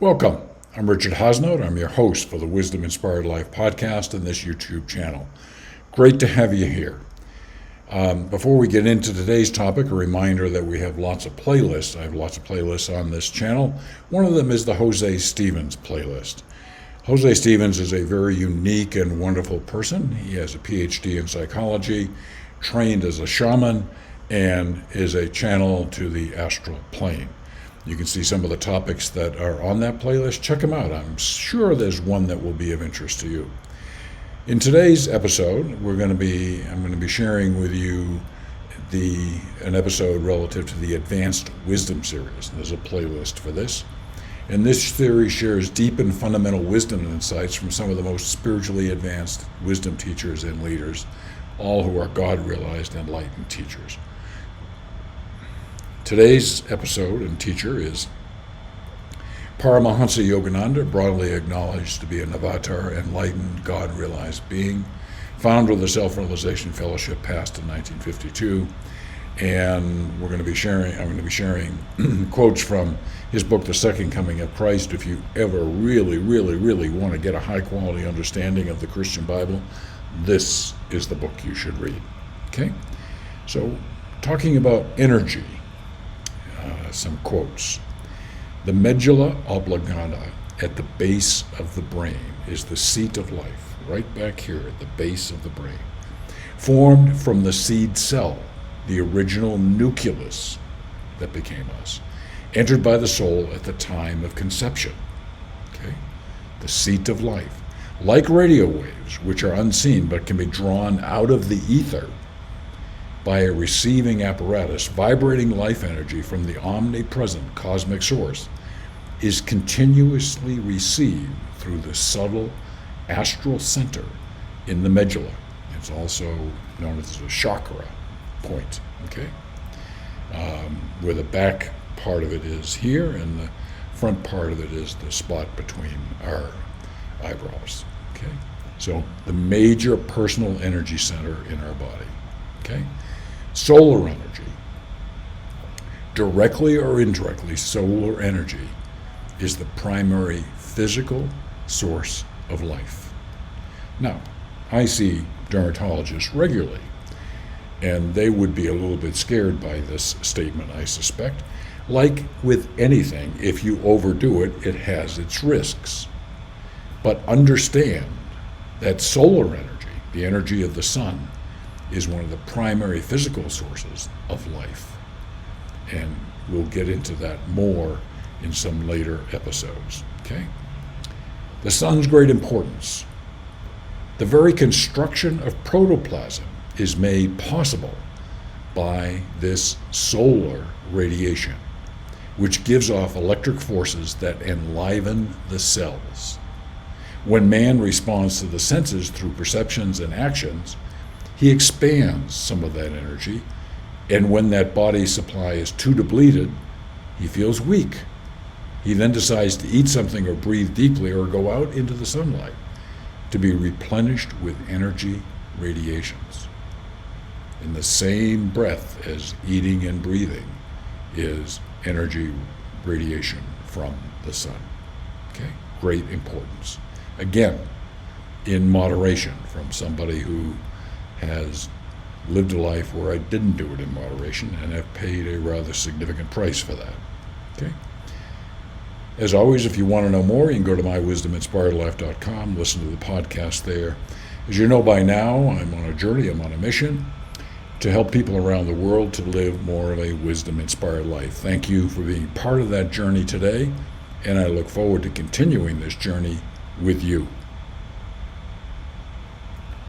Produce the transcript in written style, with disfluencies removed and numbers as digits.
Welcome. I'm Richard Hosnote. I'm your host for the Wisdom Inspired Life podcast and this YouTube channel. Great to have you here. Before we get into today's topic, a reminder that we have lots of playlists. I have lots of playlists on this channel. One of them is the Jose Stevens playlist. Jose Stevens is a very unique and wonderful person. He has a PhD in psychology, trained as a shaman, and is a channel to the astral plane. You can see some of the topics that are on that playlist. Check them out. I'm sure there's one that will be of interest to you. In today's episode, I'm going to be sharing with you an episode relative to the Advanced Wisdom series. There's a playlist for this. And this series shares deep and fundamental wisdom insights from some of the most spiritually advanced wisdom teachers and leaders, all who are God-realized enlightened teachers. Today's episode and teacher is Paramahansa Yogananda, broadly acknowledged to be an avatar, enlightened, God-realized being, founder of the Self-Realization Fellowship, passed in 1952. And I'm going to be sharing quotes from his book, The Second Coming of Christ. If you ever really want to get a high-quality understanding of the Christian Bible, this is the book you should read. Okay? So, talking about energy, some quotes. The medulla oblongata at the base of the brain is the seat of life, right back here at the base of the brain, formed from the seed cell, the original nucleus that became us, entered by the soul at the time of conception. Okay? The seat of life. Like radio waves, which are unseen but can be drawn out of the ether by a receiving apparatus, vibrating life energy from the omnipresent cosmic source is continuously received through the subtle astral center in the medulla. It's also known as a chakra point, okay? Where the back part of it is here and the front part of it is the spot between our eyebrows, okay? So the major personal energy center in our body, okay? Solar energy, directly or indirectly, solar energy is the primary physical source of life. Now, I see dermatologists regularly, and they would be a little bit scared by this statement, I suspect. Like with anything, if you overdo it, it has its risks. But understand that solar energy, the energy of the sun, is one of the primary physical sources of life. And we'll get into that more in some later episodes, okay? The sun's great importance. The very construction of protoplasm is made possible by this solar radiation, which gives off electric forces that enliven the cells. When man responds to the senses through perceptions and actions, he expands some of that energy, and when that body supply is too depleted, he feels weak. He then decides to eat something or breathe deeply or go out into the sunlight to be replenished with energy radiations. In the same breath as eating and breathing is energy radiation from the sun. Okay? Great importance. Again, in moderation from somebody who has lived a life where I didn't do it in moderation and have paid a rather significant price for that. Okay? As always, if you want to know more, you can go to mywisdominspiredlife.com, listen to the podcast there. As you know by now, I'm on a journey, I'm on a mission to help people around the world to live more of a wisdom-inspired life. Thank you for being part of that journey today, and I look forward to continuing this journey with you.